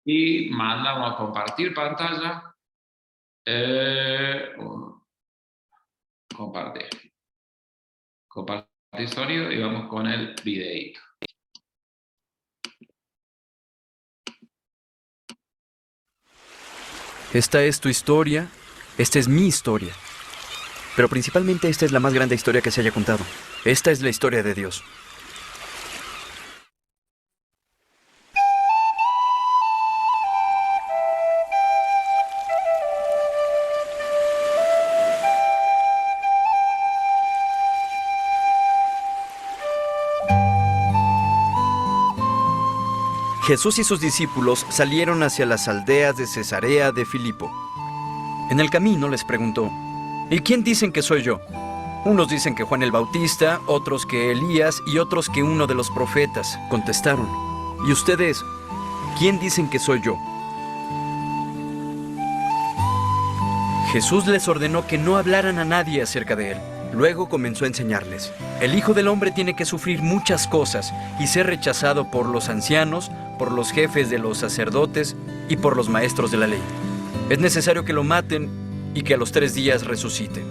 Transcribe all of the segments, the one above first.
y mandamos a compartir pantalla. Compartir. Compartir sonido y vamos con el videíto. Esta es tu historia, esta es mi historia. Pero principalmente esta es la más grande historia que se haya contado. Esta es la historia de Dios. Jesús y sus discípulos salieron hacia las aldeas de Cesarea de Filipo. En el camino les preguntó: ¿y quién dicen que soy yo? Unos dicen que Juan el Bautista, otros que Elías y otros que uno de los profetas, contestaron. ¿Y ustedes, quién dicen que soy yo? Jesús les ordenó que no hablaran a nadie acerca de él. Luego comenzó a enseñarles: el Hijo del Hombre tiene que sufrir muchas cosas y ser rechazado por los ancianos, por los jefes de los sacerdotes y por los maestros de la ley. Es necesario que lo maten y que a los 3 días resucite.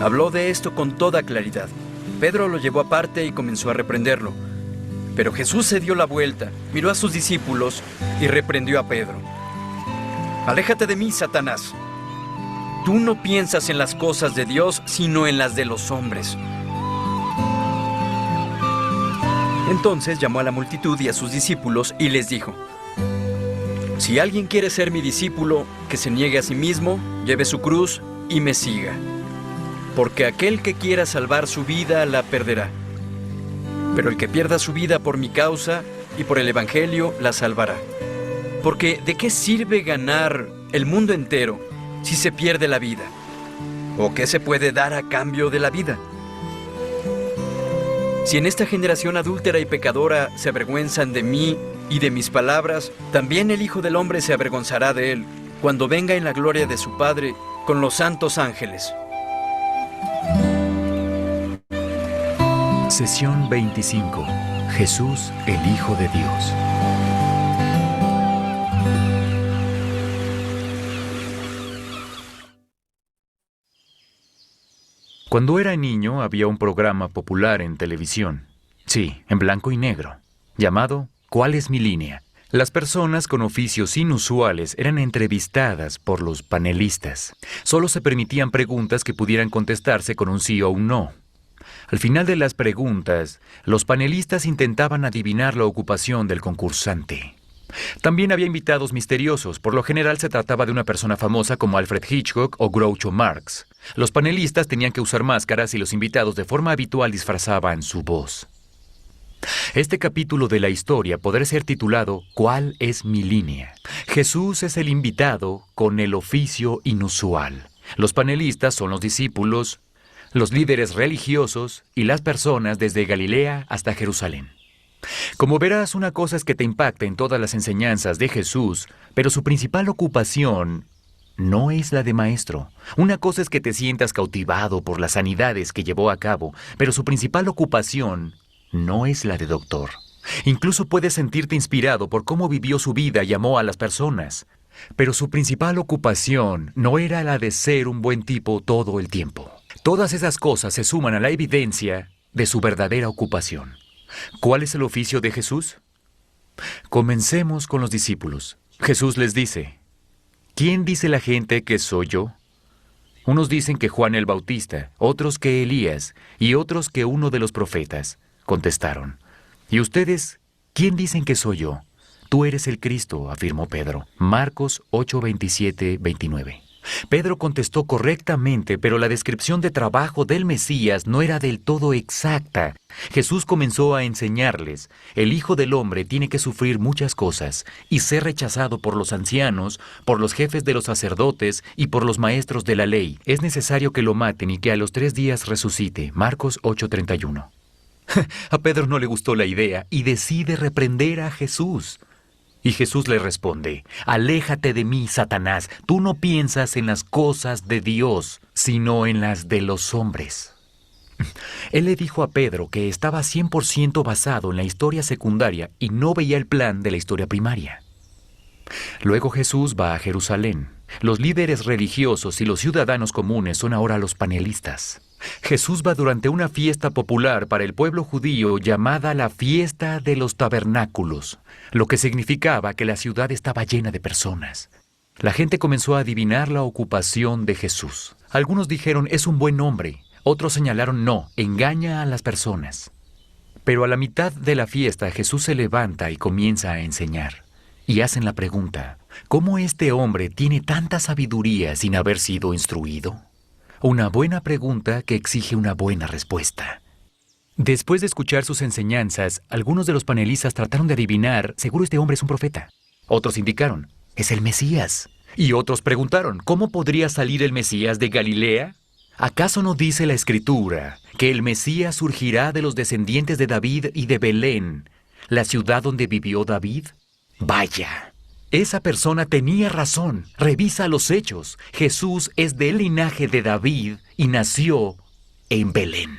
Habló de esto con toda claridad. Pedro lo llevó aparte y comenzó a reprenderlo. Pero Jesús se dio la vuelta, miró a sus discípulos y reprendió a Pedro. «Aléjate de mí, Satanás. Tú no piensas en las cosas de Dios, sino en las de los hombres». Entonces llamó a la multitud y a sus discípulos y les dijo: «Si alguien quiere ser mi discípulo, que se niegue a sí mismo, lleve su cruz y me siga. Porque aquel que quiera salvar su vida la perderá. Pero el que pierda su vida por mi causa y por el Evangelio la salvará. Porque ¿de qué sirve ganar el mundo entero si se pierde la vida? ¿O qué se puede dar a cambio de la vida? Si en esta generación adúltera y pecadora se avergüenzan de mí y de mis palabras, también el Hijo del Hombre se avergonzará de él, cuando venga en la gloria de su Padre con los santos ángeles». Sesión 25. Jesús, el Hijo de Dios. Cuando era niño había un programa popular en televisión, sí, en blanco y negro, llamado ¿Cuál es mi línea? Las personas con oficios inusuales eran entrevistadas por los panelistas. Solo se permitían preguntas que pudieran contestarse con un sí o un no. Al final de las preguntas, los panelistas intentaban adivinar la ocupación del concursante. También había invitados misteriosos. Por lo general se trataba de una persona famosa como Alfred Hitchcock o Groucho Marx. Los panelistas tenían que usar máscaras y los invitados de forma habitual disfrazaban su voz. Este capítulo de la historia podrá ser titulado ¿Cuál es mi línea? Jesús es el invitado con el oficio inusual. Los panelistas son los discípulos, los líderes religiosos y las personas desde Galilea hasta Jerusalén. Como verás, una cosa es que te impacta en todas las enseñanzas de Jesús, pero su principal ocupación no es la de maestro. Una cosa es que te sientas cautivado por las sanidades que llevó a cabo, pero su principal ocupación no es la de doctor. Incluso puedes sentirte inspirado por cómo vivió su vida y amó a las personas, pero su principal ocupación no era la de ser un buen tipo todo el tiempo. Todas esas cosas se suman a la evidencia de su verdadera ocupación. ¿Cuál es el oficio de Jesús? Comencemos con los discípulos. Jesús les dice: ¿quién dice la gente que soy yo? Unos dicen que Juan el Bautista, otros que Elías y otros que uno de los profetas. Contestaron. ¿Y ustedes, quién dicen que soy yo? Tú eres el Cristo, afirmó Pedro. Marcos 8:27-29. Pedro contestó correctamente, pero la descripción de trabajo del Mesías no era del todo exacta. Jesús comenzó a enseñarles: el Hijo del Hombre tiene que sufrir muchas cosas y ser rechazado por los ancianos, por los jefes de los sacerdotes y por los maestros de la ley. Es necesario que lo maten y que a los 3 días resucite. Marcos 8:31. A Pedro no le gustó la idea y decide reprender a Jesús. Y Jesús le responde: aléjate de mí, Satanás. Tú no piensas en las cosas de Dios, sino en las de los hombres. Él le dijo a Pedro que estaba 100% basado en la historia secundaria y no veía el plan de la historia primaria. Luego Jesús va a Jerusalén. Los líderes religiosos y los ciudadanos comunes son ahora los panelistas. Jesús va durante una fiesta popular para el pueblo judío llamada la Fiesta de los Tabernáculos, lo que significaba que la ciudad estaba llena de personas. La gente comenzó a adivinar la ocupación de Jesús. Algunos dijeron, es un buen hombre. Otros señalaron, no, engaña a las personas. Pero a la mitad de la fiesta Jesús se levanta y comienza a enseñar. Y hacen la pregunta, ¿cómo este hombre tiene tanta sabiduría sin haber sido instruido? Una buena pregunta que exige una buena respuesta. Después de escuchar sus enseñanzas, algunos de los panelistas trataron de adivinar, seguro este hombre es un profeta. Otros indicaron, es el Mesías. Y otros preguntaron, ¿cómo podría salir el Mesías de Galilea? ¿Acaso no dice la Escritura que el Mesías surgirá de los descendientes de David y de Belén, la ciudad donde vivió David? Vaya, esa persona tenía razón. Revisa los hechos. Jesús es del linaje de David y nació en Belén.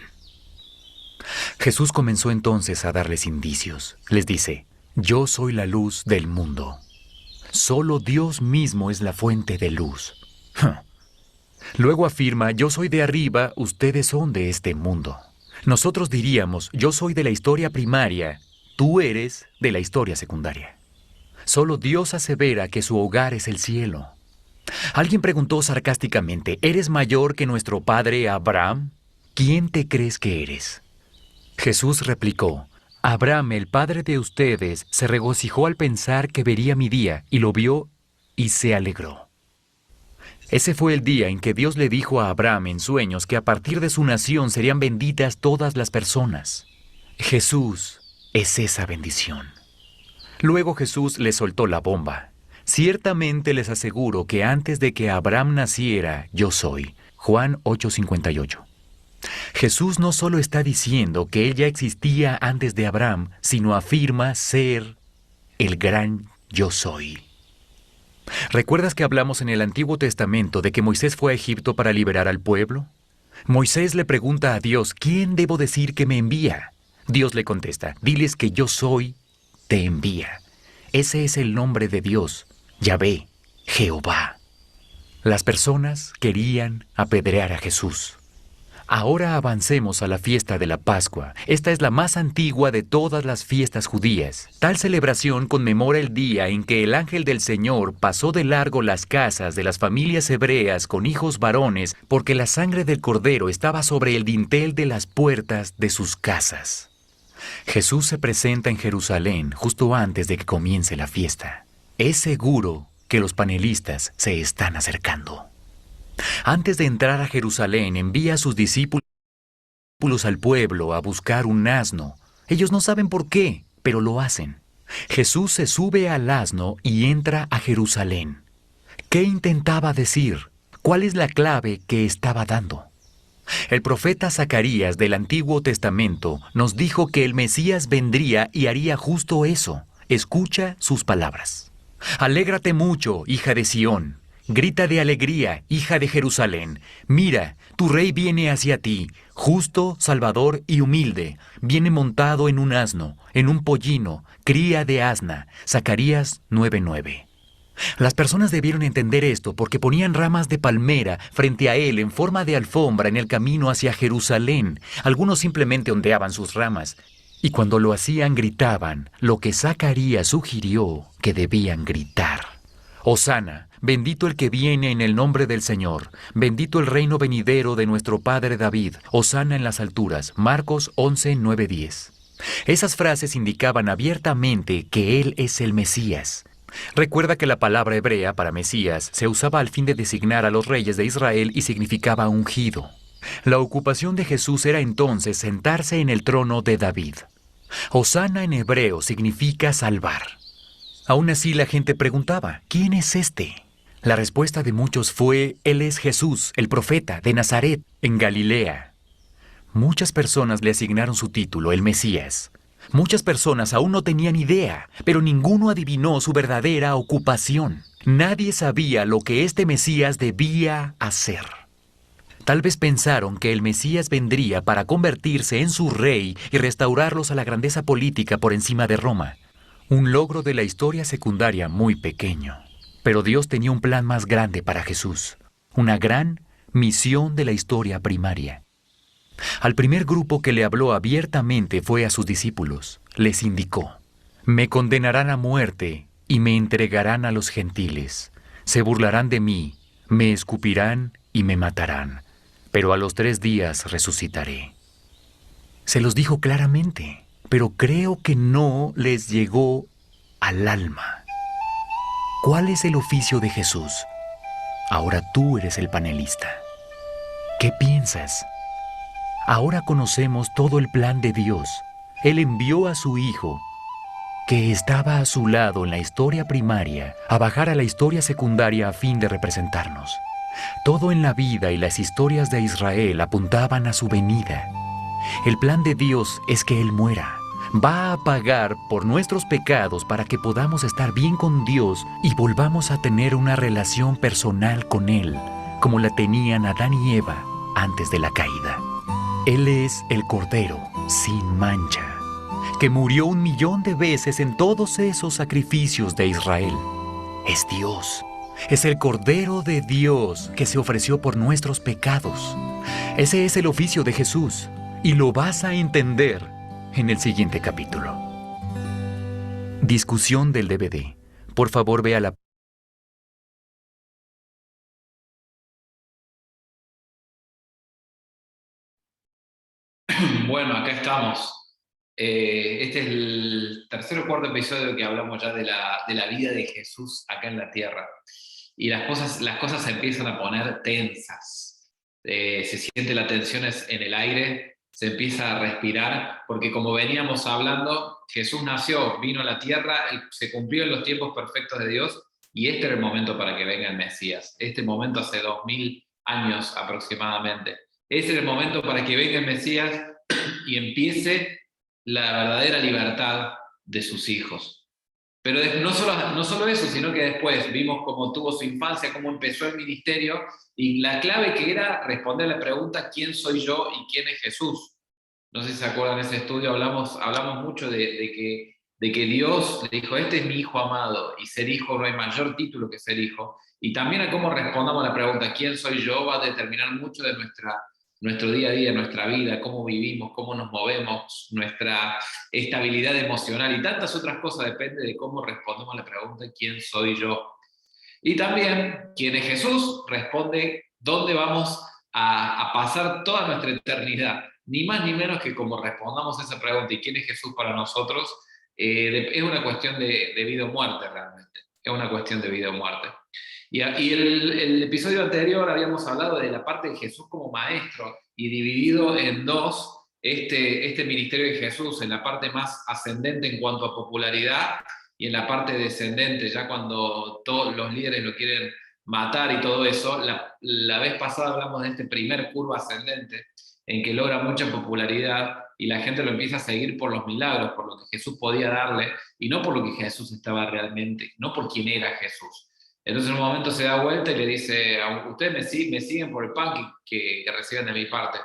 Jesús comenzó entonces a darles indicios. Les dice, yo soy la luz del mundo. Solo Dios mismo es la fuente de luz. Luego afirma, yo soy de arriba, ustedes son de este mundo. Nosotros diríamos, yo soy de la historia primaria, tú eres de la historia secundaria. Solo Dios asevera que su hogar es el cielo. Alguien preguntó sarcásticamente, ¿eres mayor que nuestro padre Abraham? ¿Quién te crees que eres? Jesús replicó, Abraham, el padre de ustedes, se regocijó al pensar que vería mi día, y lo vio y se alegró. Ese fue el día en que Dios le dijo a Abraham en sueños que a partir de su nación serían benditas todas las personas. Jesús es esa bendición. Luego Jesús les soltó la bomba. Ciertamente les aseguro que antes de que Abraham naciera, yo soy. Juan 8:58. Jesús no solo está diciendo que Él ya existía antes de Abraham, sino afirma ser el gran yo soy. ¿Recuerdas que hablamos en el Antiguo Testamento de que Moisés fue a Egipto para liberar al pueblo? Moisés le pregunta a Dios, ¿quién debo decir que me envía? Dios le contesta, diles que yo soy, te envía. Ese es el nombre de Dios, Yahvé, Jehová. Las personas querían apedrear a Jesús. Ahora avancemos a la fiesta de la Pascua. Esta es la más antigua de todas las fiestas judías. Tal celebración conmemora el día en que el ángel del Señor pasó de largo las casas de las familias hebreas con hijos varones porque la sangre del cordero estaba sobre el dintel de las puertas de sus casas. Jesús se presenta en Jerusalén justo antes de que comience la fiesta. Es seguro que los panelistas se están acercando. Antes de entrar a Jerusalén, envía a sus discípulos al pueblo a buscar un asno. Ellos no saben por qué, pero lo hacen. Jesús se sube al asno y entra a Jerusalén. ¿Qué intentaba decir? ¿Cuál es la clave que estaba dando? El profeta Zacarías del Antiguo Testamento nos dijo que el Mesías vendría y haría justo eso. Escucha sus palabras. Alégrate mucho, hija de Sión. Grita de alegría, hija de Jerusalén. Mira, tu rey viene hacia ti, justo, salvador y humilde. Viene montado en un asno, en un pollino, cría de asna. Zacarías 9:9. Las personas debieron entender esto porque ponían ramas de palmera frente a él en forma de alfombra en el camino hacia Jerusalén. Algunos simplemente ondeaban sus ramas. Y cuando lo hacían gritaban, lo que Zacarías sugirió que debían gritar. Hosana, bendito el que viene en el nombre del Señor, bendito el reino venidero de nuestro padre David, Hosana en las alturas, Marcos 11:9-10. Esas frases indicaban abiertamente que él es el Mesías. Recuerda que la palabra hebrea para Mesías se usaba al fin de designar a los reyes de Israel y significaba ungido. La ocupación de Jesús era entonces sentarse en el trono de David. Hosana en hebreo significa salvar. Aún así la gente preguntaba, ¿quién es este? La respuesta de muchos fue, él es Jesús, el profeta de Nazaret, en Galilea. Muchas personas le asignaron su título, el Mesías. Muchas personas aún no tenían idea, pero ninguno adivinó su verdadera ocupación. Nadie sabía lo que este Mesías debía hacer. Tal vez pensaron que el Mesías vendría para convertirse en su rey y restaurarlos a la grandeza política por encima de Roma. Un logro de la historia secundaria muy pequeño. Pero Dios tenía un plan más grande para Jesús. Una gran misión de la historia primaria. Al primer grupo que le habló abiertamente fue a sus discípulos. Les indicó: me condenarán a muerte y me entregarán a los gentiles. Se burlarán de mí, me escupirán y me matarán. Pero a los 3 días resucitaré. Se los dijo claramente, pero creo que no les llegó al alma. ¿Cuál es el oficio de Jesús? Ahora tú eres el panelista. ¿Qué piensas? Ahora conocemos todo el plan de Dios. Él envió a su Hijo, que estaba a su lado en la historia primaria, a bajar a la historia secundaria a fin de representarnos. Todo en la vida y las historias de Israel apuntaban a su venida. El plan de Dios es que Él muera. Va a pagar por nuestros pecados para que podamos estar bien con Dios y volvamos a tener una relación personal con Él, como la tenían Adán y Eva antes de la caída. Él es el Cordero sin mancha, que murió 1.000.000 de veces en todos esos sacrificios de Israel. Es Dios. Es el Cordero de Dios que se ofreció por nuestros pecados. Ese es el oficio de Jesús, y lo vas a entender en el siguiente capítulo. Discusión del DVD. Por favor, vea la... Bueno, acá estamos. Este es el tercer o cuarto episodio que hablamos ya de la vida de Jesús acá en la tierra. Y las cosas se empiezan a poner tensas. Se siente la tensión en el aire, se empieza a respirar, porque como veníamos hablando, Jesús nació, vino a la tierra, se cumplieron los tiempos perfectos de Dios, y este era el momento para que venga el Mesías. Este momento hace 2000 años aproximadamente. Este era el momento para que venga el Mesías y empiece la verdadera libertad de sus hijos. Pero no solo eso, sino que después vimos cómo tuvo su infancia, cómo empezó el ministerio, y la clave que era responder a la pregunta: ¿quién soy yo y quién es Jesús? No sé si se acuerdan de ese estudio, hablamos mucho de que Dios le dijo: este es mi hijo amado, y ser hijo no hay mayor título que ser hijo. Y también a cómo respondamos a la pregunta ¿quién soy yo? Va a determinar mucho de nuestro día a día, nuestra vida, cómo vivimos, cómo nos movemos, nuestra estabilidad emocional y tantas otras cosas. Depende de cómo respondemos a la pregunta ¿quién soy yo? Y también, ¿quién es Jesús? Responde dónde vamos a pasar toda nuestra eternidad. Ni más ni menos que como respondamos a esa pregunta, ¿y quién es Jesús para nosotros? Es una cuestión de vida o muerte realmente. Es una cuestión de vida o muerte. Y el episodio anterior habíamos hablado de la parte de Jesús como maestro, y dividido en dos este ministerio de Jesús, en la parte más ascendente en cuanto a popularidad y en la parte descendente, ya cuando todos los líderes lo quieren matar y todo eso. La vez pasada hablamos de este primer curva ascendente, en que logra mucha popularidad y la gente lo empieza a seguir por los milagros, por lo que Jesús podía darle, y no por lo que Jesús estaba realmente, no por quién era Jesús. Entonces en un momento se da vuelta y le dice: ustedes me siguen por el pan que reciben de mi parte.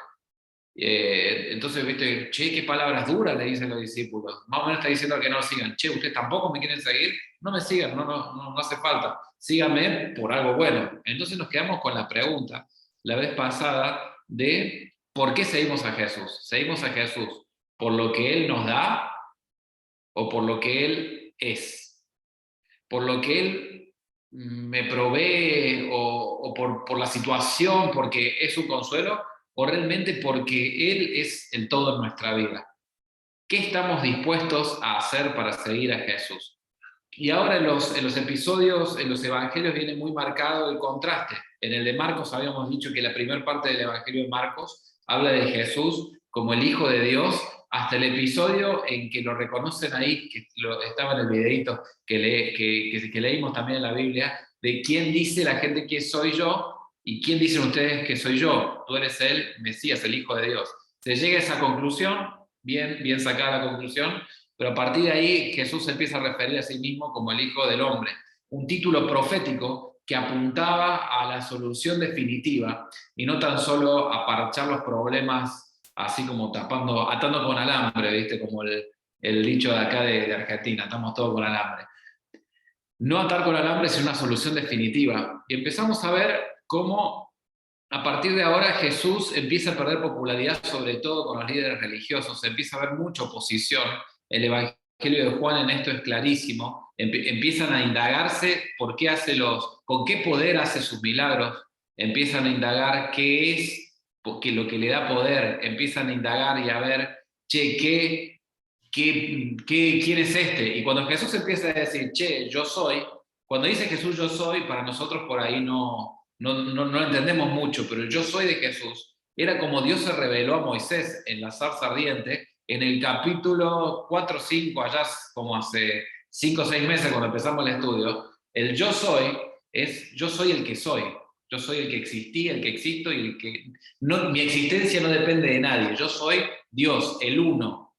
Entonces, viste, che, qué palabras duras le dicen los discípulos. Más o menos está diciendo que no lo sigan. Che, ustedes tampoco me quieren seguir, no me sigan, no hace falta. Síganme por algo bueno. Entonces nos quedamos con la pregunta, la vez pasada, de ¿por qué seguimos a Jesús? ¿Seguimos a Jesús por lo que Él nos da o por lo que Él es? ¿Por lo que Él me provee o por la situación, porque es un consuelo, o realmente porque Él es el todo en nuestra vida? ¿Qué estamos dispuestos a hacer para seguir a Jesús? Y ahora en los episodios, en los evangelios, viene muy marcado el contraste. En el de Marcos habíamos dicho que la primera parte del evangelio de Marcos habla de Jesús como el Hijo de Dios, hasta el episodio en que lo reconocen ahí, que estaba en el videito que leímos también en la Biblia, de quién dice la gente que soy yo y quién dicen ustedes que soy yo. Tú eres el Mesías, el Hijo de Dios. Se llega a esa conclusión, bien sacada la conclusión, pero a partir de ahí Jesús se empieza a referir a sí mismo como el Hijo del Hombre, un título profético que apuntaba a la solución definitiva y no tan solo a parchar los problemas así como atando con alambre, ¿viste? Como el dicho de acá de Argentina, estamos todos con alambre. No atar con alambre, sino una solución definitiva. Y empezamos a ver cómo a partir de ahora Jesús empieza a perder popularidad, sobre todo con los líderes religiosos, empieza a haber mucha oposición. El Evangelio de Juan en esto es clarísimo. Empiezan a indagarse por qué con qué poder hace sus milagros. Empiezan a indagar qué es porque lo que le da poder. Empiezan a indagar y a ver, che, ¿quién es este? Y cuando Jesús empieza a decir, che, yo soy, cuando dice Jesús yo soy, para nosotros por ahí no entendemos mucho, pero el yo soy de Jesús era como Dios se reveló a Moisés en la zarza ardiente, en el capítulo 4 o 5, allá como hace 5 o 6 meses cuando empezamos el estudio, el yo soy es yo soy el que soy. Yo soy el que existía, el que existo y el que... No, mi existencia no depende de nadie. Yo soy Dios, el uno.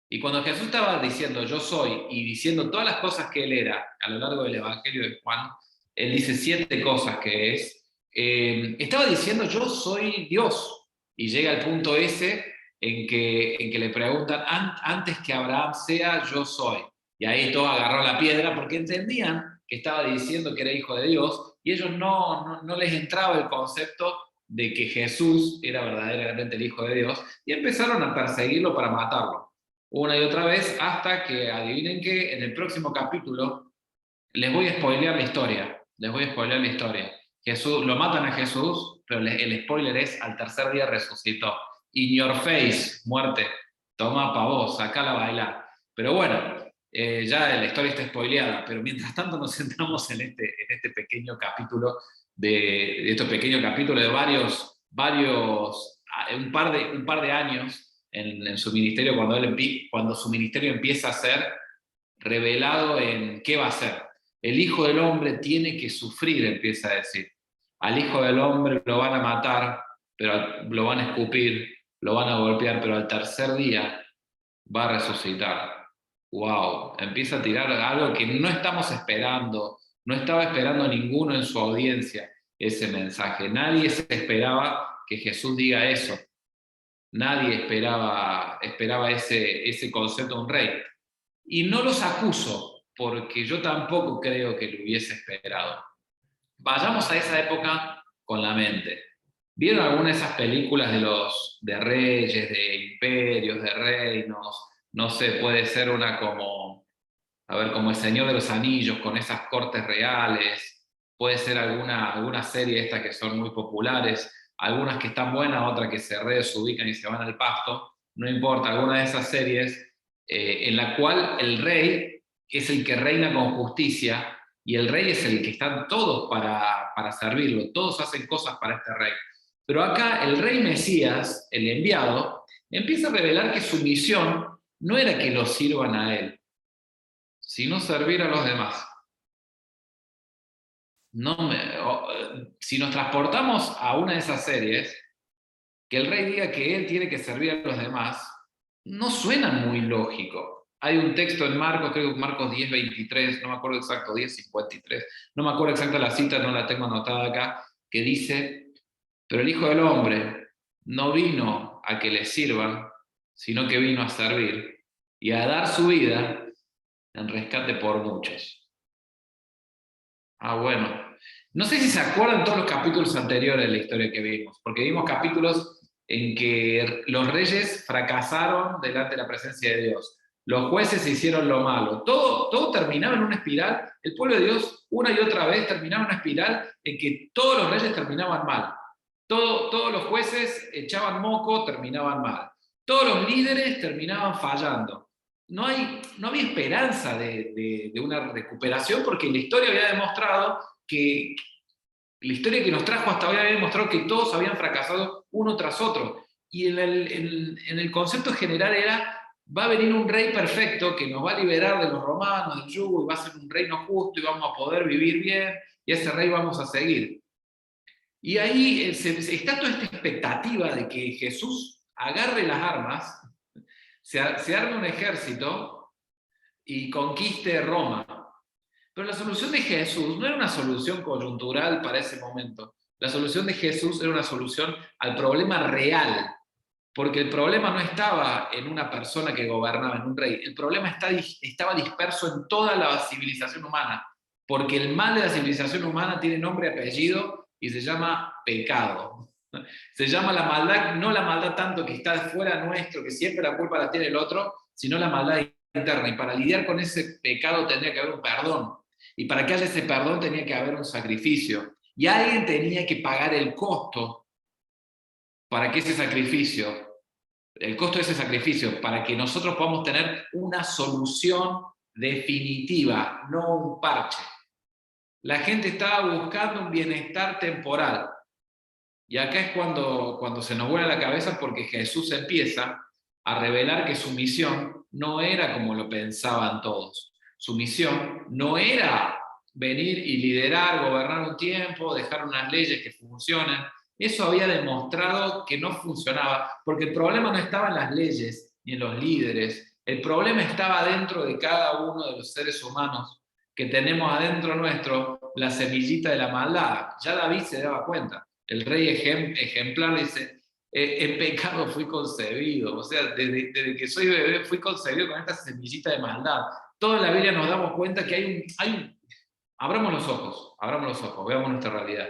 Y cuando Jesús estaba diciendo yo soy y diciendo todas las cosas que él era a lo largo del Evangelio de Juan, él dice 7 cosas que es, estaba diciendo yo soy Dios. Y llega al punto ese en que le preguntan, antes que Abraham sea, yo soy. Y ahí todos agarraron la piedra porque entendían que estaba diciendo que era hijo de Dios y ellos no les entraba el concepto de que Jesús era verdaderamente el hijo de Dios y empezaron a perseguirlo para matarlo una y otra vez, hasta que, adivinen qué, en el próximo capítulo les voy a spoilear la historia. Les voy a spoilear la historia. Lo matan a Jesús, pero el spoiler es, al tercer día resucitó. In your face, muerte. Toma pa' vos, sacala a bailar. Pero bueno, ya la historia está spoileada, pero mientras tanto nos centramos en este pequeño capítulo, de estos pequeños capítulos de un par de años, en su ministerio, cuando su ministerio empieza a ser revelado en qué va a ser. El Hijo del Hombre tiene que sufrir, empieza a decir. Al Hijo del Hombre lo van a matar, pero lo van a escupir, lo van a golpear, pero al tercer día va a resucitar. ¡Wow! Empieza a tirar algo que no estamos esperando, no estaba esperando ninguno en su audiencia ese mensaje. Nadie se esperaba que Jesús diga eso. Nadie esperaba ese concepto de un rey. Y no los acuso, porque yo tampoco creo que lo hubiese esperado. Vayamos a esa época con la mente. ¿Vieron alguna de esas películas de reyes, de imperios, de reinos? No sé, puede ser una como El Señor de los Anillos, con esas cortes reales. Puede ser alguna serie de estas que son muy populares, algunas que están buenas, otras que se desubican y se van al pasto, no importa, alguna de esas series en la cual el rey es el que reina con justicia y el rey es el que están todos para servirlo, todos hacen cosas para este rey. Pero acá el rey Mesías, el enviado, empieza a revelar que su misión no era que lo sirvan a él, sino servir a los demás. Si nos transportamos a una de esas series, que el rey diga que él tiene que servir a los demás, no suena muy lógico. Hay un texto en Marcos, creo que Marcos 10:23, no me acuerdo exacto, 10:53, no me acuerdo exacta la cita, no la tengo anotada acá, que dice, pero el Hijo del Hombre no vino a que le sirvan, sino que vino a servir y a dar su vida en rescate por muchos. Bueno. No sé si se acuerdan todos los capítulos anteriores de la historia que vimos, porque vimos capítulos en que los reyes fracasaron delante de la presencia de Dios. Los jueces hicieron lo malo. Todo terminaba en una espiral. El pueblo de Dios, una y otra vez, terminaba en una espiral en que todos los reyes terminaban mal. Todos los jueces echaban moco, terminaban mal. Todos los líderes terminaban fallando. No había esperanza de una recuperación porque la historia había demostrado que la historia que nos trajo hasta hoy había demostrado que todos habían fracasado uno tras otro. Y en el concepto general era, va a venir un rey perfecto que nos va a liberar de los romanos, del yugo, y va a ser un reino justo y vamos a poder vivir bien, y a ese rey vamos a seguir. Y ahí está toda esta expectativa de que Jesús agarre las armas, se arme un ejército y conquiste Roma. Pero la solución de Jesús no era una solución coyuntural para ese momento. La solución de Jesús era una solución al problema real, porque el problema no estaba en una persona que gobernaba, en un rey. El problema estaba disperso en toda la civilización humana, porque el mal de la civilización humana tiene nombre y apellido y se llama pecado. Se llama la maldad, no la maldad tanto que está fuera nuestro, que siempre la culpa la tiene el otro, sino la maldad interna. Y para lidiar con ese pecado tendría que haber un perdón. Y para que haya ese perdón tenía que haber un sacrificio. Y alguien tenía que pagar el costo para que ese sacrificio, el costo de ese sacrificio, para que nosotros podamos tener una solución definitiva, no un parche. La gente estaba buscando un bienestar temporal. Y acá es cuando se nos vuela la cabeza, porque Jesús empieza a revelar que su misión no era como lo pensaban todos. Su misión no era venir y liderar, gobernar un tiempo, dejar unas leyes que funcionen. Eso había demostrado que no funcionaba, porque el problema no estaba en las leyes ni en los líderes. El problema estaba dentro de cada uno de los seres humanos que tenemos adentro nuestro la semillita de la maldad. Ya David se daba cuenta. El rey ejemplar dice, en pecado fui concebido, o sea, desde que soy bebé fui concebido con esta semillita de maldad. Toda la Biblia nos damos cuenta que abramos los ojos, veamos nuestra realidad,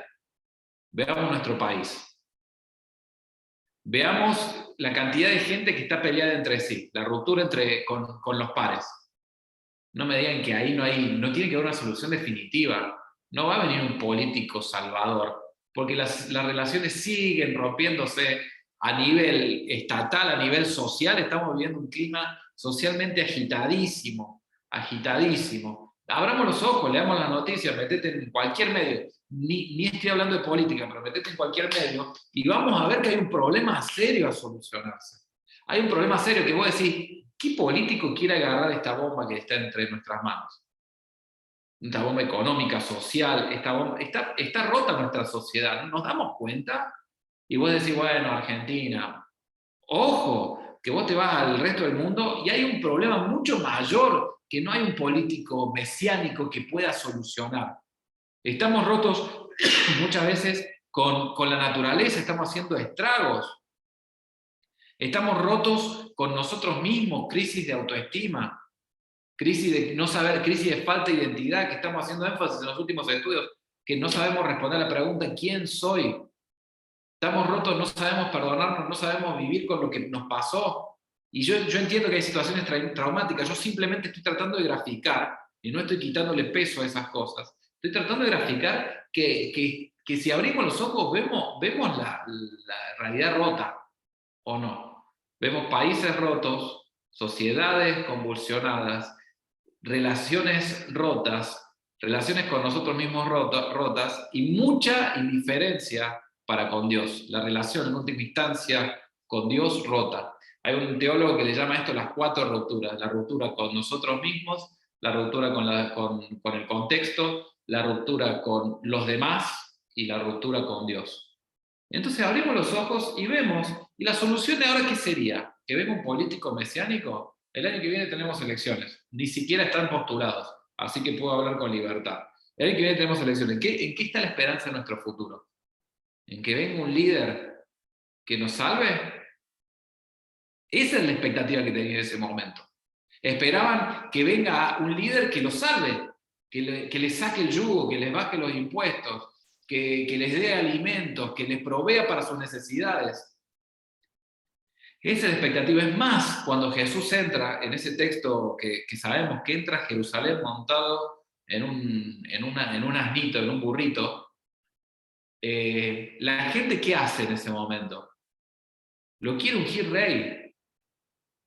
veamos nuestro país, veamos la cantidad de gente que está peleada entre sí, la ruptura con los pares. No me digan que ahí no tiene que haber una solución definitiva, no va a venir un político salvador, porque las relaciones siguen rompiéndose a nivel estatal, a nivel social. Estamos viviendo un clima socialmente agitadísimo. Abramos los ojos, leamos las noticias, metete en cualquier medio, ni estoy hablando de política, pero metete en cualquier medio y vamos a ver que hay un problema serio a solucionarse. Hay un problema serio que vos decís, ¿qué político quiere agarrar esta bomba que está entre nuestras manos? Esta bomba económica, social, está rota nuestra sociedad, ¿nos damos cuenta? Y vos decís, bueno, Argentina, ojo, que vos te vas al resto del mundo y hay un problema mucho mayor que no hay un político mesiánico que pueda solucionar. Estamos rotos muchas veces con la naturaleza, estamos haciendo estragos. Estamos rotos con nosotros mismos, crisis de autoestima, crisis de no saber, crisis de falta de identidad, que estamos haciendo énfasis en los últimos estudios, que no sabemos responder a la pregunta ¿quién soy? Estamos rotos, no sabemos perdonarnos, no sabemos vivir con lo que nos pasó. Y yo entiendo que hay situaciones traumáticas, yo simplemente estoy tratando de graficar, y no estoy quitándole peso a esas cosas, estoy tratando de graficar que si abrimos los ojos vemos la realidad rota, ¿o no? Vemos países rotos, sociedades convulsionadas, relaciones rotas, relaciones con nosotros mismos rotas y mucha indiferencia para con Dios. La relación en última instancia con Dios rota. Hay un teólogo que le llama esto las 4 rupturas. La ruptura con nosotros mismos, la ruptura con el contexto, la ruptura con los demás y la ruptura con Dios. Entonces abrimos los ojos y vemos, ¿y la solución de ahora qué sería? ¿Que venga un político mesiánico? El año que viene tenemos elecciones, ni siquiera están postulados, así que puedo hablar con libertad. El año que viene tenemos elecciones. ¿En qué está la esperanza de nuestro futuro? ¿En que venga un líder que nos salve? Esa es la expectativa que tenía en ese momento. Esperaban que venga un líder que los salve, que les saque el yugo, que les baje los impuestos, que les dé alimentos, que les provea para sus necesidades. Esa es la expectativa. Es más, cuando Jesús entra en ese texto que sabemos que entra a Jerusalén montado en un asnito, en un burrito, la gente, ¿qué hace en ese momento? Lo quiere ungir rey.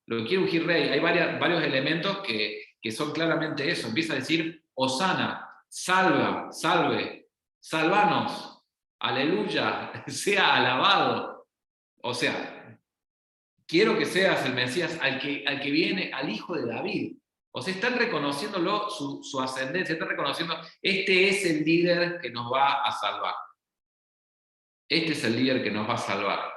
Lo quiere ungir rey. Hay varios elementos que son claramente eso. Empieza a decir, Hosana, salva, salve, salvanos, aleluya, sea alabado. O sea, quiero que seas el Mesías al que viene, al hijo de David. O sea, están reconociéndolo, su ascendencia, están reconociendo, este es el líder que nos va a salvar. Este es el líder que nos va a salvar.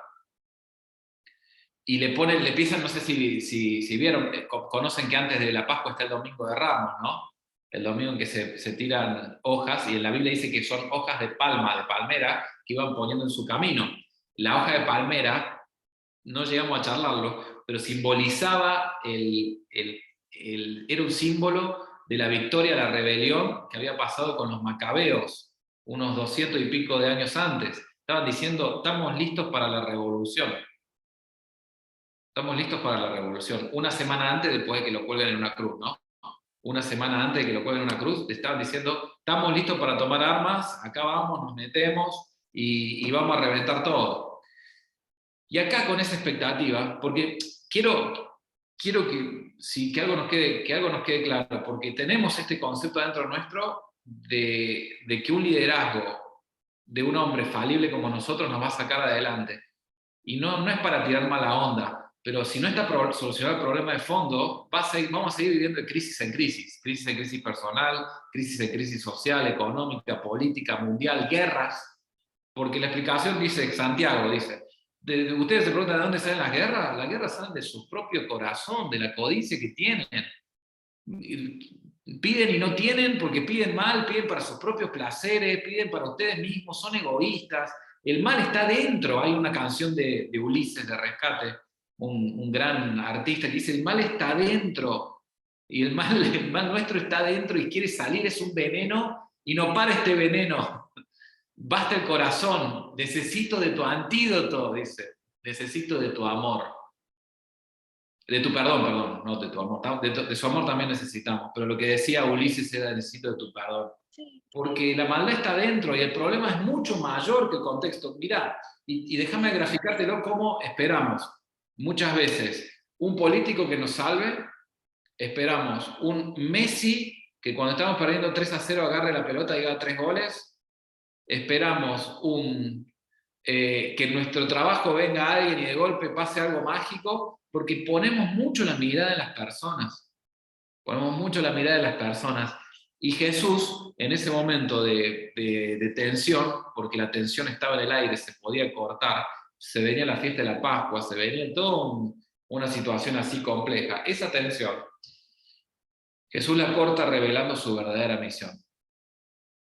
Y le empiezan, no sé si vieron, conocen que antes de la Pascua está el Domingo de Ramos, ¿no? el domingo en que se tiran hojas, y en la Biblia dice que son hojas de palma, de palmera, que iban poniendo en su camino. La hoja de palmera, no llegamos a charlarlo, pero simbolizaba era un símbolo de la victoria, la rebelión que había pasado con los macabeos, unos 200 y pico de años antes. Estaban diciendo, estamos listos para la revolución. Estamos listos para la revolución. Una semana antes, después de que lo cuelguen en una cruz, ¿no? Una semana antes de que lo cuelguen en una cruz, estaban diciendo, estamos listos para tomar armas, acá vamos, nos metemos y vamos a reventar todo. Y acá con esa expectativa, porque quiero que algo nos quede claro, porque tenemos este concepto dentro nuestro de que un liderazgo de un hombre falible como nosotros nos va a sacar adelante. Y no es para tirar mala onda, pero si no está solucionado el problema de fondo, vamos a seguir viviendo de crisis en crisis personal, crisis en crisis social, económica, política, mundial, guerras, porque la explicación dice, Santiago dice, ustedes se preguntan de dónde salen las guerras salen de su propio corazón, de la codicia que tienen. Piden y no tienen porque piden mal, piden para sus propios placeres, piden para ustedes mismos, son egoístas. El mal está dentro. Hay una canción de Ulises de Rescate, un gran artista, que dice, el mal está dentro, y el mal nuestro está dentro y quiere salir, es un veneno, y no para este veneno. Basta el corazón, necesito de tu antídoto, dice, necesito de tu amor. De tu perdón, no de tu amor, de su amor también necesitamos, pero lo que decía Ulises era necesito de tu perdón. Porque la maldad está dentro y el problema es mucho mayor que el contexto. Mirá, y déjame graficártelo cómo esperamos. Muchas veces un político que nos salve, esperamos un Messi que cuando estamos perdiendo 3-0 agarre la pelota y haga 3 goles, esperamos que en nuestro trabajo venga alguien y de golpe pase algo mágico, porque ponemos mucho la mirada en las personas. Ponemos mucho la mirada en las personas. Y Jesús, en ese momento de tensión, porque la tensión estaba en el aire, se podía cortar, se venía la fiesta de la Pascua, se venía toda una situación así compleja. Esa tensión, Jesús la corta revelando su verdadera misión.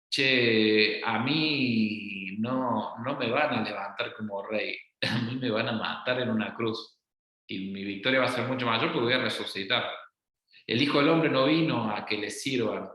Che, a mí no me van a levantar como rey, a mí me van a matar en una cruz. Y mi victoria va a ser mucho mayor porque voy a resucitar. El Hijo del Hombre no vino a que le sirvan,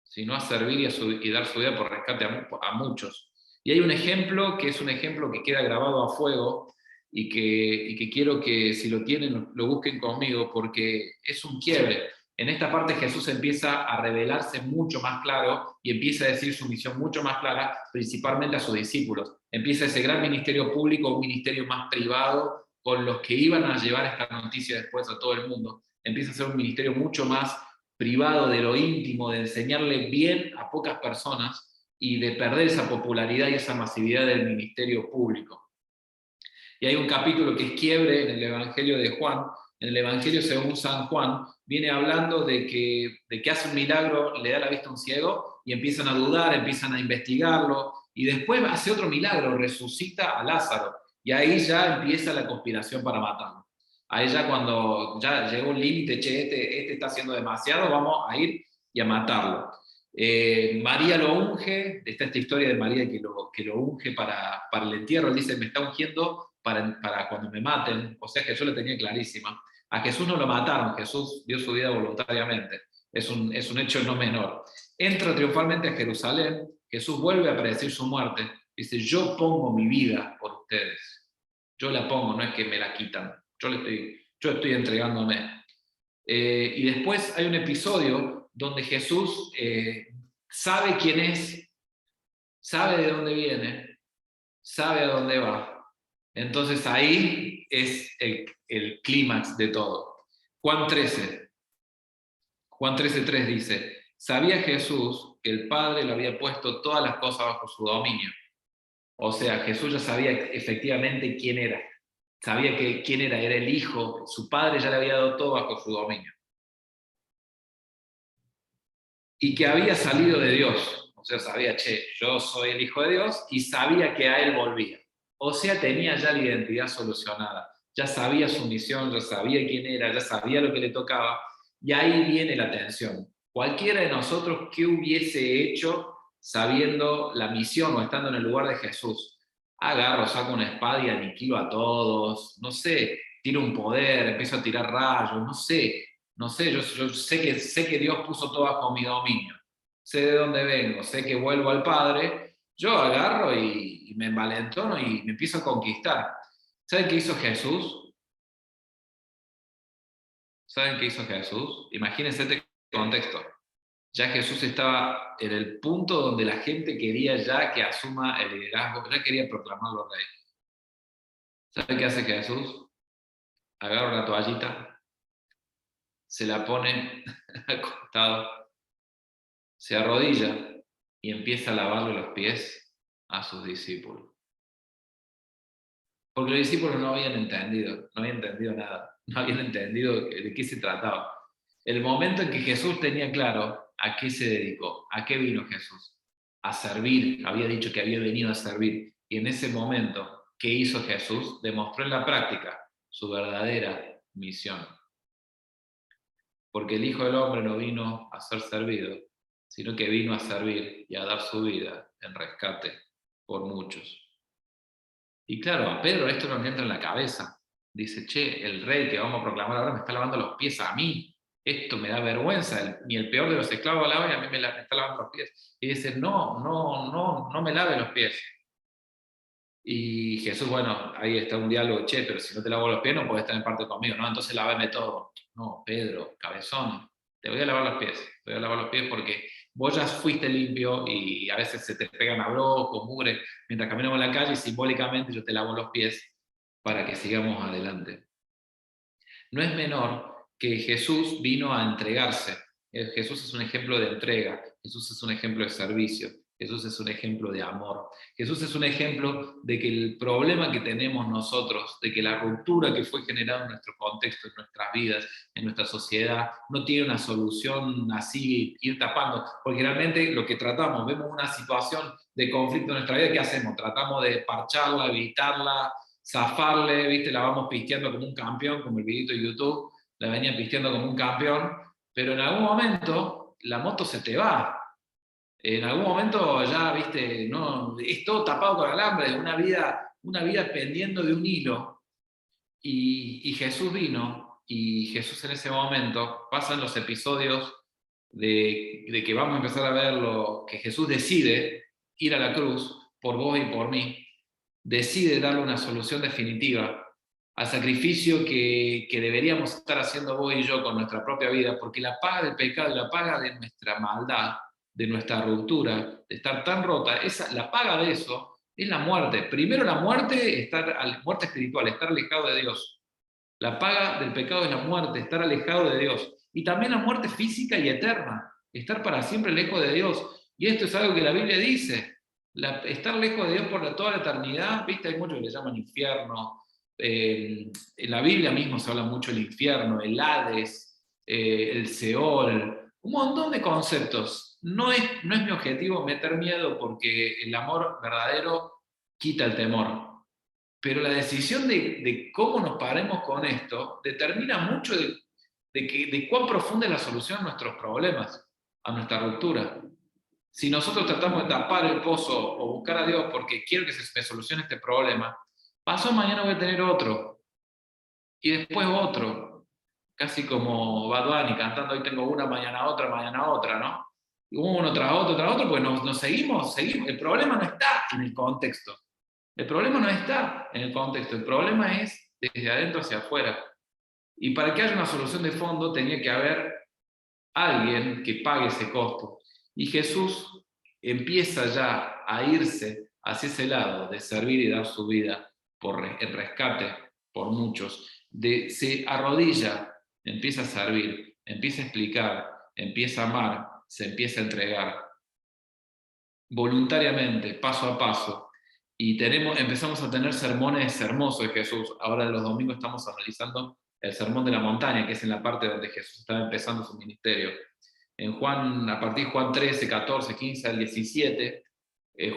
sino a servir y dar su vida por rescate a muchos. Y hay un ejemplo que es un ejemplo que queda grabado a fuego y que quiero que si lo tienen lo busquen conmigo porque es un quiebre. En esta parte Jesús empieza a revelarse mucho más claro y empieza a decir su misión mucho más clara, principalmente a sus discípulos. Empieza ese gran ministerio público, un ministerio más privado, con los que iban a llevar esta noticia después a todo el mundo. Empieza a ser un ministerio mucho más privado, de lo íntimo, de enseñarle bien a pocas personas y de perder esa popularidad y esa masividad del ministerio público. Y hay un capítulo que es quiebre en el Evangelio de Juan. En el Evangelio según San Juan viene hablando de que hace un milagro, le da la vista a un ciego y empiezan a dudar, empiezan a investigarlo y después hace otro milagro, resucita a Lázaro y ahí ya empieza la conspiración para matarlo. Ahí ya cuando ya llegó un límite, che, este está haciendo demasiado, vamos a ir y a matarlo. María lo unge, está esta historia de María que lo unge para el entierro, él dice, me está ungiendo para cuando me maten, o sea que yo lo tenía clarísima. A Jesús no lo mataron, Jesús dio su vida voluntariamente, es un hecho no menor. Entra triunfalmente a Jerusalén, Jesús vuelve a predecir su muerte, dice, yo pongo mi vida por ustedes, yo la pongo, no es que me la quitan, yo estoy entregándome. Y después hay un episodio donde Jesús sabe quién es, sabe de dónde viene, sabe a dónde va. Entonces ahí es el clímax de todo. Juan 13:3 dice, sabía Jesús que el Padre le había puesto todas las cosas bajo su dominio. O sea, Jesús ya sabía efectivamente quién era. Sabía quién era el Hijo, su Padre ya le había dado todo bajo su dominio. Y que había salido de Dios. O sea, sabía, che, yo soy el Hijo de Dios y sabía que a Él volvía. O sea, tenía ya la identidad solucionada. Ya sabía su misión, ya sabía quién era, ya sabía lo que le tocaba. Y ahí viene la tensión. Cualquiera de nosotros, ¿qué hubiese hecho sabiendo la misión o estando en el lugar de Jesús? Agarro, saco una espada y aniquilo a todos, no sé, tiro un poder, empiezo a tirar rayos, no sé, yo sé que Dios puso todo bajo mi dominio, sé de dónde vengo, sé que vuelvo al Padre, yo agarro y me envalentono y me empiezo a conquistar. ¿Saben qué hizo Jesús? ¿Saben qué hizo Jesús? Imagínense este contexto. Ya Jesús estaba en el punto donde la gente quería ya que asuma el liderazgo, ya quería proclamarlo rey. ¿Saben qué hace Jesús? Agarra una toallita, se la pone al costado, se arrodilla y empieza a lavarle los pies a sus discípulos. Porque los discípulos no habían entendido nada, no habían entendido de qué se trataba. El momento en que Jesús tenía claro a qué se dedicó, a qué vino Jesús, a servir, había dicho que había venido a servir, y en ese momento, ¿qué hizo Jesús? Demostró en la práctica su verdadera misión. Porque el Hijo del Hombre no vino a ser servido, sino que vino a servir y a dar su vida en rescate por muchos. Y claro, a Pedro esto no le entra en la cabeza. Dice, che, el rey que vamos a proclamar ahora me está lavando los pies a mí. Esto me da vergüenza. Ni el peor de los esclavos lava y a mí me está lavando los pies. Y dice, no me lave los pies. Y Jesús, bueno, ahí está un diálogo, che, pero si no te lavo los pies no podés estar en parte conmigo, ¿no? Entonces lávame todo. No, Pedro, cabezón, te voy a lavar los pies. Te voy a lavar los pies porque vos ya fuiste limpio y a veces se te pegan abrojos, mugre, mientras caminamos en la calle, simbólicamente yo te lavo los pies para que sigamos adelante. No es menor que Jesús vino a entregarse. Jesús es un ejemplo de entrega, Jesús es un ejemplo de servicio, Jesús es un ejemplo de amor. Jesús es un ejemplo de que el problema que tenemos nosotros, de que la ruptura que fue generada en nuestro contexto, en nuestras vidas, en nuestra sociedad, no tiene una solución así, ir tapando, porque realmente lo que tratamos, vemos una situación de conflicto en nuestra vida, ¿qué hacemos? Tratamos de parcharla, evitarla, zafarle, ¿viste? La vamos pisteando como un campeón, como el videito de YouTube, la venía pisteando como un campeón, pero en algún momento la moto se te va. En algún momento ya, viste, no, es todo tapado con alambre, una vida pendiendo de un hilo. Y Jesús vino, y Jesús en ese momento, pasan los episodios de que vamos a empezar a ver que Jesús decide ir a la cruz por vos y por mí, decide darle una solución definitiva al sacrificio que deberíamos estar haciendo vos y yo con nuestra propia vida, porque la paga del pecado y la paga de nuestra maldad, de nuestra ruptura, de estar tan rota, la paga de eso es la muerte. Primero la muerte, muerte espiritual, estar alejado de Dios. La paga del pecado es la muerte, estar alejado de Dios. Y también la muerte física y eterna, estar para siempre lejos de Dios. Y esto es algo que la Biblia dice. Estar lejos de Dios por toda la eternidad, ¿viste? Hay muchos que le llaman infierno. En la Biblia mismo se habla mucho del infierno, el Hades, el Seol, un montón de conceptos. No es mi objetivo meter miedo porque el amor verdadero quita el temor. Pero la decisión de cómo nos paremos con esto determina mucho de cuán profunda es la solución a nuestros problemas, a nuestra ruptura. Si nosotros tratamos de tapar el pozo o buscar a Dios porque quiero que se me solucione este problema, pasó mañana voy a tener otro, y después otro, casi como Bad Bunny cantando hoy tengo una, mañana otra, ¿no? Y uno tras otro, pues nos seguimos. El problema no está en el contexto. El problema no está en el contexto, el problema es desde adentro hacia afuera. Y para que haya una solución de fondo tenía que haber alguien que pague ese costo. Y Jesús empieza ya a irse hacia ese lado de servir y dar su vida por el rescate por muchos. Se arrodilla, empieza a servir, empieza a explicar, empieza a amar, se empieza a entregar voluntariamente, paso a paso. Y empezamos a tener sermones hermosos de Jesús. Ahora los domingos estamos analizando el sermón de la montaña, que es en la parte donde Jesús estaba empezando su ministerio. A partir de Juan 13, 14, 15 al 17,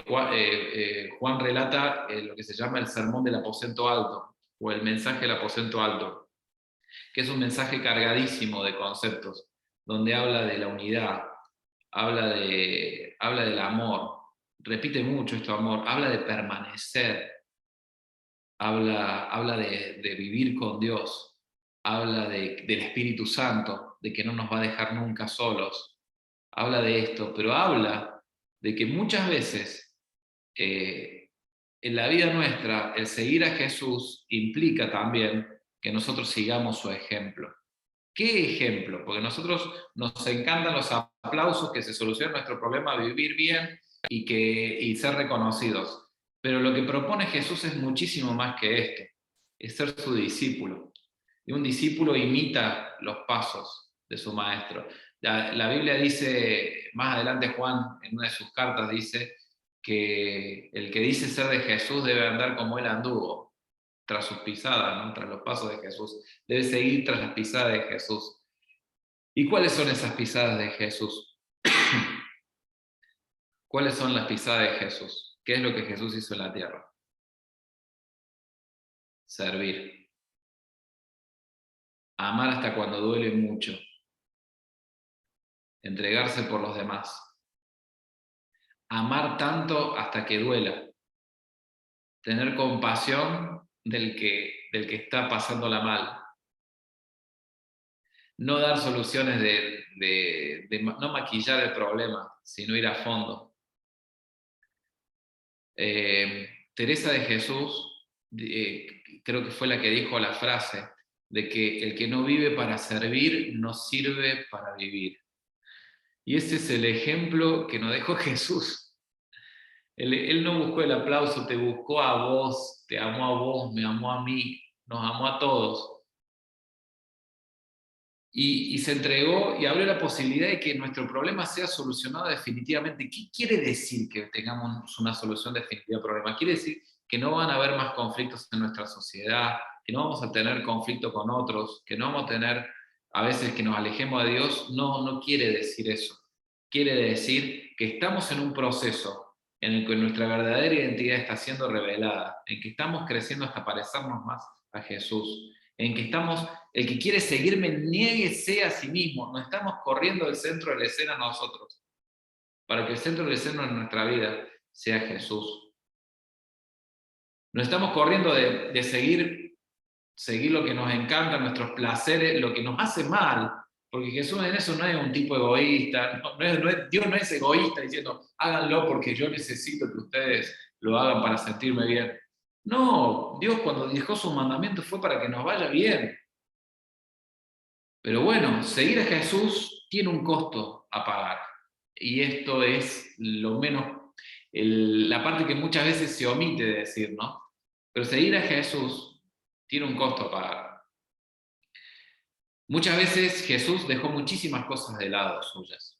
Juan relata lo que se llama el sermón del aposento alto, o el mensaje del aposento alto, que es un mensaje cargadísimo de conceptos, donde habla de la unidad, habla del amor, repite mucho esto amor, habla de permanecer, habla de vivir con Dios, habla del Espíritu Santo, de que no nos va a dejar nunca solos, habla de esto, pero habla de que muchas veces en la vida nuestra el seguir a Jesús implica también que nosotros sigamos su ejemplo. ¿Qué ejemplo? Porque nosotros nos encantan los aplausos, que se solucione nuestro problema, vivir bien y ser reconocidos. Pero lo que propone Jesús es muchísimo más que esto, es ser su discípulo. Y un discípulo imita los pasos de su maestro. La Biblia dice, más adelante Juan, en una de sus cartas, dice que el que dice ser de Jesús debe andar como él anduvo, tras sus pisadas, ¿no? Tras los pasos de Jesús. Debe seguir tras las pisadas de Jesús. ¿Y cuáles son esas pisadas de Jesús? ¿Cuáles son las pisadas de Jesús? ¿Qué es lo que Jesús hizo en la tierra? Servir. Amar hasta cuando duele mucho. Entregarse por los demás. Amar tanto hasta que duela. Tener compasión del que está pasándola mal. No dar soluciones no maquillar el problema, sino ir a fondo. Teresa de Jesús, creo que fue la que dijo la frase de que el que no vive para servir no sirve para vivir. Y ese es el ejemplo que nos dejó Jesús. Él no buscó el aplauso, te buscó a vos, te amó a vos, me amó a mí, nos amó a todos. Y se entregó y abrió la posibilidad de que nuestro problema sea solucionado definitivamente. ¿Qué quiere decir que tengamos una solución definitiva al problema? Quiere decir que no van a haber más conflictos en nuestra sociedad, que no vamos a tener conflicto con otros, que no vamos a tener a veces que nos alejemos de Dios. No quiere decir eso. Quiere decir que estamos en un proceso en el que nuestra verdadera identidad está siendo revelada, en que estamos creciendo hasta parecernos más a Jesús, en que estamos, el que quiere seguirme, niéguese a sí mismo. No estamos corriendo del centro de la escena nosotros, para que el centro de la escena de nuestra vida sea Jesús. No estamos corriendo de seguir lo que nos encanta, nuestros placeres, lo que nos hace mal, porque Jesús en eso no es un tipo egoísta, Dios no es egoísta diciendo, háganlo porque yo necesito que ustedes lo hagan para sentirme bien. No, Dios cuando dejó sus mandamientos fue para que nos vaya bien. Pero bueno, seguir a Jesús tiene un costo a pagar. Y esto es lo menos, la parte que muchas veces se omite de decir, ¿no? Pero seguir a Jesús tiene un costo a pagar. Muchas veces Jesús dejó muchísimas cosas de lado suyas.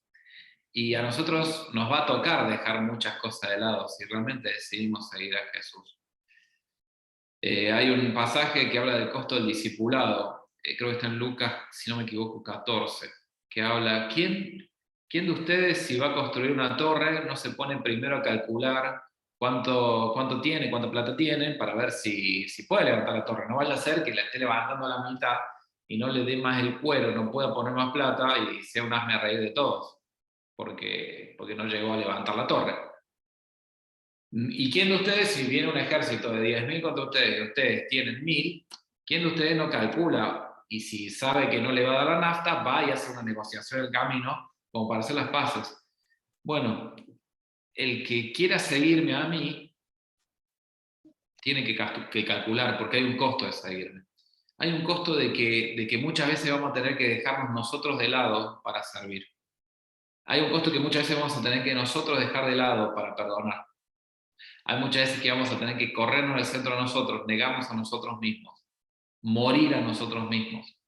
Y a nosotros nos va a tocar dejar muchas cosas de lado si realmente decidimos seguir a Jesús. Hay un pasaje que habla del costo del discipulado, creo que está en Lucas, si no me equivoco, 14, que habla, ¿quién de ustedes si va a construir una torre no se pone primero a calcular cuánto tiene, cuánta plata tiene, para ver si puede levantar la torre? No vaya a ser que la esté levantando a la mitad y no le dé más el cuero, no pueda poner más plata y sea un hazme reír de todos, porque no llegó a levantar la torre. ¿Y quién de ustedes, si viene un ejército de 10.000 contra ustedes y ustedes tienen 1.000, quién de ustedes no calcula? Y si sabe que no le va a dar la nafta, va y hace una negociación del camino como para hacer las paces. Bueno, el que quiera seguirme a mí tiene que calcular, porque hay un costo de seguirme. Hay un costo de que muchas veces vamos a tener que dejarnos nosotros de lado para servir. Hay un costo que muchas veces vamos a tener que nosotros dejar de lado para perdonar. Hay muchas veces que vamos a tener que corrernos del centro de nosotros, negarnos a nosotros mismos, morir a nosotros mismos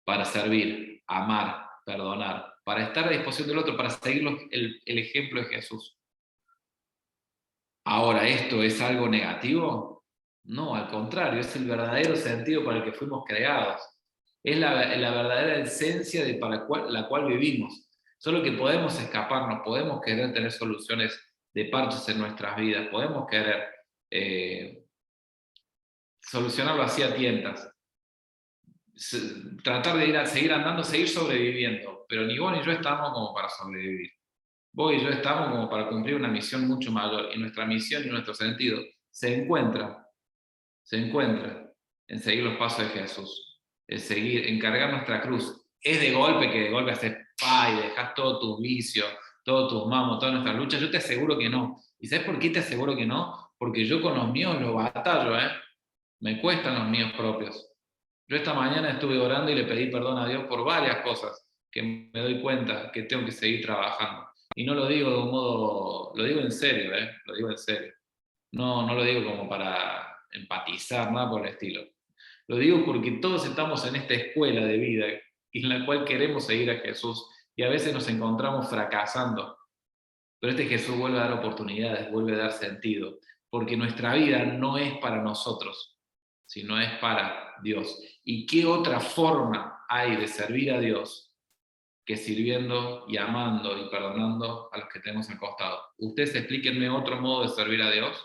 para servir, amar, perdonar, para estar a disposición del otro, para seguir el ejemplo de Jesús. Ahora, ¿esto es algo negativo? No, al contrario, es el verdadero sentido para el que fuimos creados. Es la verdadera esencia para la cual vivimos. Solo que podemos escaparnos, podemos querer tener soluciones de parches en nuestras vidas, podemos querer solucionarlo así a tientas. tratar de seguir andando, seguir sobreviviendo, pero ni vos ni yo estamos como para sobrevivir. Vos y yo estamos como para cumplir una misión mucho mayor, y nuestra misión y nuestro sentido se encuentra en seguir los pasos de Jesús, en seguir, en cargar nuestra cruz. Es de golpe que de golpe haces pa y dejas todos tus vicios, todos tus mamos, todas nuestras luchas. Yo te aseguro que no. ¿Y sabes por qué te aseguro que no? Porque yo con los míos los batallo, me cuestan los míos propios. Yo esta mañana estuve orando y le pedí perdón a Dios por varias cosas que me doy cuenta que tengo que seguir trabajando. Y no lo digo de un modo, lo digo en serio, lo digo en serio. No, no lo digo como para empatizar, nada por el estilo. Lo digo porque todos estamos en esta escuela de vida en la cual queremos seguir a Jesús y a veces nos encontramos fracasando. Pero este Jesús vuelve a dar oportunidades, vuelve a dar sentido, porque nuestra vida no es para nosotros, sino es para Dios. ¿Y qué otra forma hay de servir a Dios que sirviendo y amando y perdonando a los que tenemos al costado? Ustedes explíquenme otro modo de servir a Dios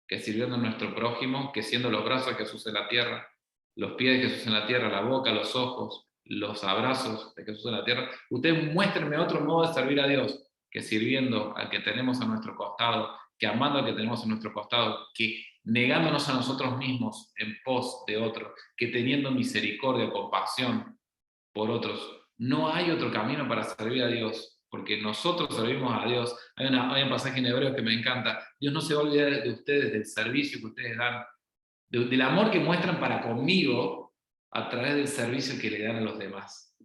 que sirviendo a nuestro prójimo, que siendo los brazos de Jesús en la tierra, los pies de Jesús en la tierra, la boca, los ojos, los abrazos de Jesús en la tierra. Ustedes muéstrenme otro modo de servir a Dios que sirviendo al que tenemos a nuestro costado, que amando al que tenemos a nuestro costado, que negándonos a nosotros mismos en pos de otros, que teniendo misericordia, compasión por otros. No hay otro camino para servir a Dios, porque nosotros servimos a Dios. Hay un pasaje en Hebreos que me encanta. Dios no se va a olvidar de ustedes, del servicio que ustedes dan, del amor que muestran para conmigo a través del servicio que le dan a los demás.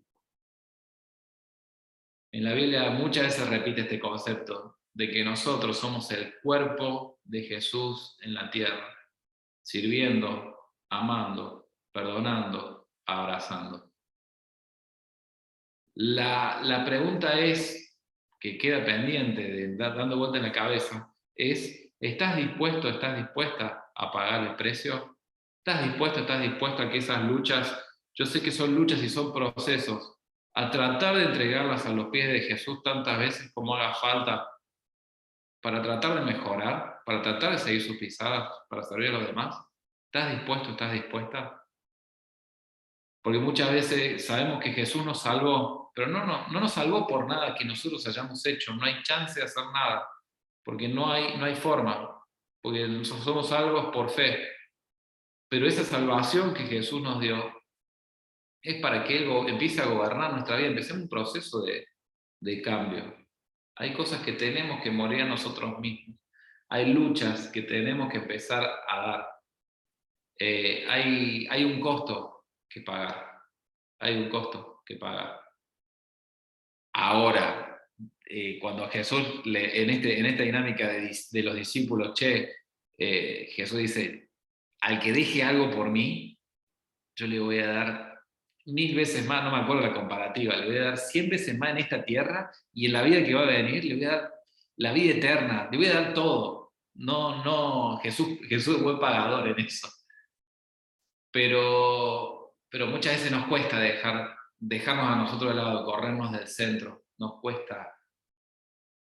En la Biblia muchas veces repite este concepto de que nosotros somos el cuerpo de Jesús en la tierra, sirviendo, amando, perdonando, abrazando. La pregunta es, que queda pendiente, dando vuelta en la cabeza, es, ¿estás dispuesta a pagar el precio? ¿Estás dispuesto a que esas luchas, yo sé que son luchas y son procesos, a tratar de entregarlas a los pies de Jesús tantas veces como haga falta para tratar de mejorar, para tratar de seguir sus pisadas, para servir a los demás? ¿Estás dispuesta? Porque muchas veces sabemos que Jesús nos salvó, pero no nos salvó por nada que nosotros hayamos hecho. No hay chance de hacer nada, porque no hay forma, porque nosotros somos salvos por fe. Pero esa salvación que Jesús nos dio es para que Él empiece a gobernar nuestra vida, empecemos un proceso de cambio. Hay cosas que tenemos que morir a nosotros mismos. Hay luchas que tenemos que empezar a dar. Hay un costo que pagar. Hay un costo que pagar. Ahora, cuando Jesús, en esta dinámica de los discípulos, Jesús dice, al que deje algo por mí, yo le voy a dar 1000 veces más, no me acuerdo la comparativa, le voy a dar 100 veces más en esta tierra y en la vida que va a venir, le voy a dar la vida eterna, le voy a dar todo. No, Jesús es buen pagador en eso. Pero muchas veces nos cuesta dejarnos a nosotros de lado, corrernos del centro. Nos cuesta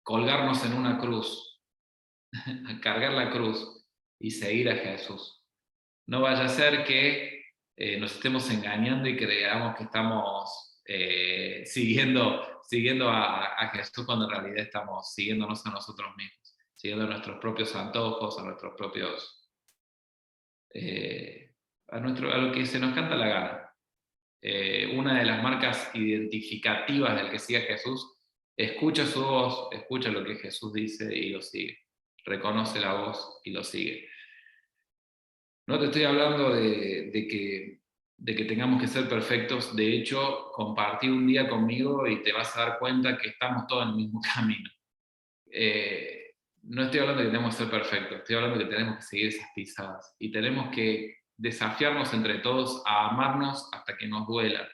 colgarnos en una cruz, cargar la cruz y seguir a Jesús. No vaya a ser que nos estemos engañando y creamos que estamos siguiendo a Jesús cuando en realidad estamos siguiéndonos a nosotros mismos, siguiendo nuestros propios antojos, a nuestros propios... a lo que se nos canta la gana. Una de las marcas identificativas del que sigue a Jesús, escucha su voz, escucha lo que Jesús dice y lo sigue. Reconoce la voz y lo sigue. No te estoy hablando de que tengamos que ser perfectos. De hecho, compartí un día conmigo y te vas a dar cuenta que estamos todos en el mismo camino. No estoy hablando de que tenemos que ser perfectos, estoy hablando de que tenemos que seguir esas pisadas y tenemos que desafiarnos entre todos a amarnos hasta que nos duela.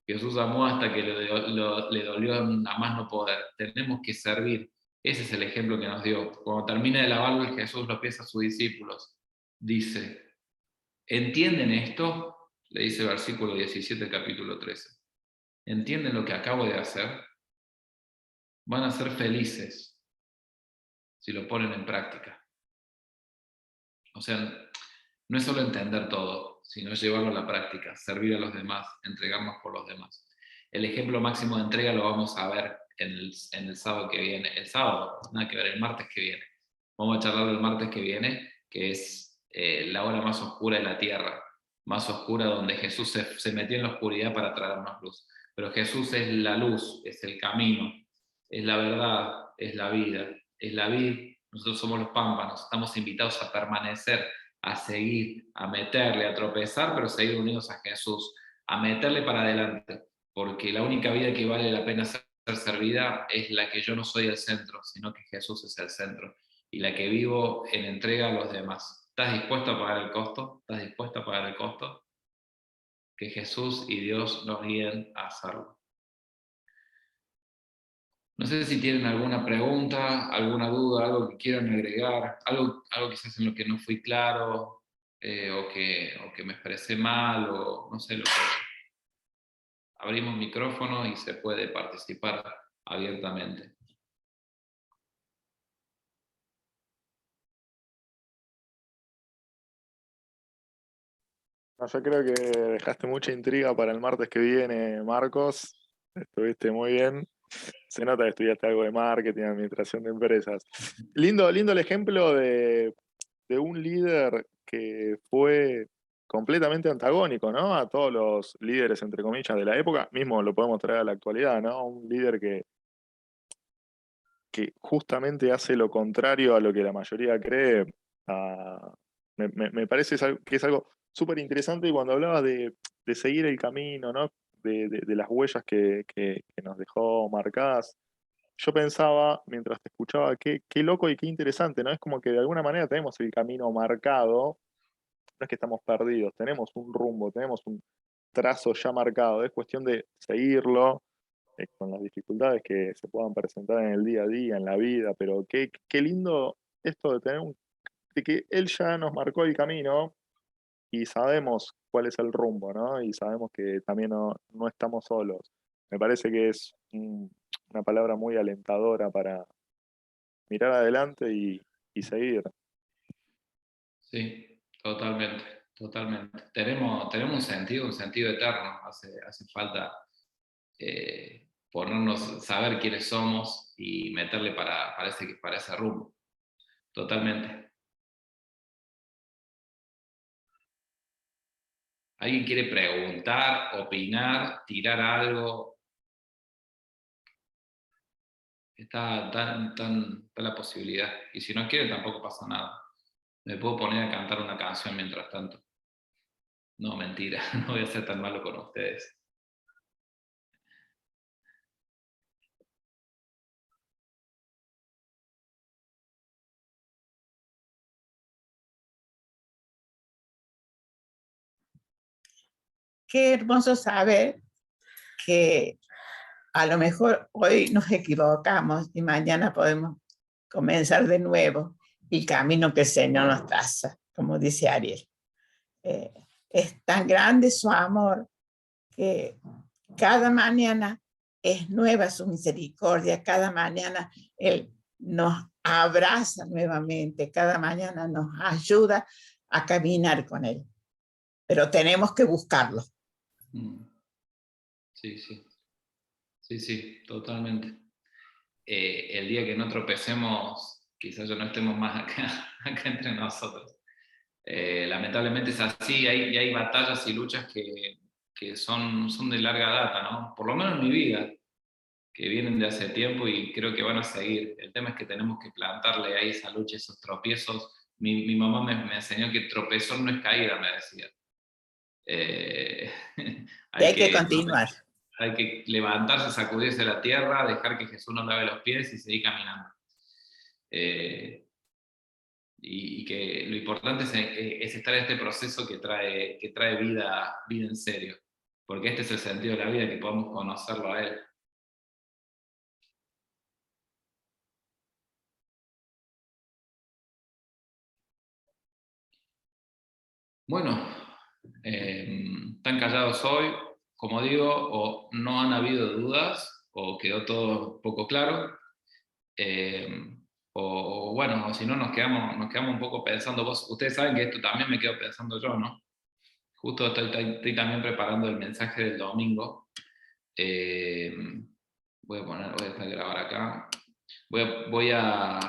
Jesús amó hasta que le dolió a más no poder. Tenemos que servir. Ese es el ejemplo que nos dio. Cuando termina de lavarle Jesús los pies a sus discípulos, dice, ¿entienden esto? Le dice el versículo 17 del capítulo 13. ¿Entienden lo que acabo de hacer? Van a ser felices si lo ponen en práctica. O sea, no es solo entender todo, sino llevarlo a la práctica, servir a los demás, entregarnos por los demás. El ejemplo máximo de entrega lo vamos a ver en el sábado que viene, el sábado, nada que ver, el martes que viene. Vamos a charlar el martes que viene, que es la hora más oscura de la tierra, más oscura donde Jesús se metió en la oscuridad para traernos luz. Pero Jesús es la luz, es el camino, es la verdad, es la vida, es la vid. Nosotros somos los pámpanos, estamos invitados a permanecer, a seguir, a meterle, a tropezar, pero seguir unidos a Jesús, a meterle para adelante, porque la única vida que vale la pena ser servida es la que yo no soy el centro, sino que Jesús es el centro, y la que vivo en entrega a los demás. ¿Estás dispuesto a pagar el costo? ¿Estás dispuesto a pagar el costo? Que Jesús y Dios nos guíen a hacerlo. No sé si tienen alguna pregunta, alguna duda, algo que quieran agregar, algo quizás en lo que no fui claro, o que me expresé mal, o no sé lo que. Abrimos micrófono y se puede participar abiertamente. No, yo creo que dejaste mucha intriga para el martes que viene, Marcos. Estuviste muy bien. Se nota que estudiaste algo de marketing, administración de empresas. Lindo, lindo el ejemplo de un líder que fue completamente antagónico, ¿no? A todos los líderes, entre comillas, de la época. Mismo lo podemos traer a la actualidad, ¿no? Un líder que justamente hace lo contrario a lo que la mayoría cree. Ah, me parece que es algo súper interesante, y cuando hablabas de seguir el camino, ¿no? De las huellas que nos dejó marcadas, yo pensaba, mientras te escuchaba, qué loco y qué interesante, ¿no? Es como que de alguna manera tenemos el camino marcado, no es que estamos perdidos, tenemos un rumbo, tenemos un trazo ya marcado, es cuestión de seguirlo, con las dificultades que se puedan presentar en el día a día, en la vida, pero qué lindo esto de tener de que él ya nos marcó el camino y sabemos cuál es el rumbo, ¿no? Y sabemos que también no estamos solos. Me parece que es una palabra muy alentadora para mirar adelante y seguir. Sí, totalmente, totalmente. Tenemos un sentido eterno. Hace falta saber quiénes somos y meterle para ese rumbo. Totalmente. ¿Alguien quiere preguntar, opinar, tirar algo? Está la posibilidad. Y si no quiere, tampoco pasa nada. Me puedo poner a cantar una canción mientras tanto. No, mentira, no voy a ser tan malo con ustedes. Qué hermoso saber que a lo mejor hoy nos equivocamos y mañana podemos comenzar de nuevo el camino que el Señor nos traza, como dice Ariel. Es tan grande su amor que cada mañana es nueva su misericordia, cada mañana Él nos abraza nuevamente, cada mañana nos ayuda a caminar con Él, pero tenemos que buscarlo. Sí, sí. Sí, totalmente. El día que no tropecemos, quizás ya no estemos más acá entre nosotros. Lamentablemente es así, y hay batallas y luchas que son de larga data, ¿no? Por lo menos en mi vida, que vienen de hace tiempo y creo que van a seguir. El tema es que tenemos que plantarle ahí esa lucha, esos tropiezos. Mi mamá me enseñó que tropezón no es caída, me decía. Hay que continuar. Hay que levantarse, sacudirse la tierra, dejar que Jesús nos lave los pies y seguir caminando. Y que lo importante es estar en este proceso que trae vida en serio, porque este es el sentido de la vida, que podamos conocerlo a Él. Bueno, están callados hoy, como digo, o no han habido dudas, o quedó todo un poco claro. O bueno, o si no nos quedamos un poco pensando. Ustedes saben que esto también me quedo pensando yo, ¿no? Justo estoy también preparando el mensaje del domingo. Voy a dejar de grabar acá. Voy a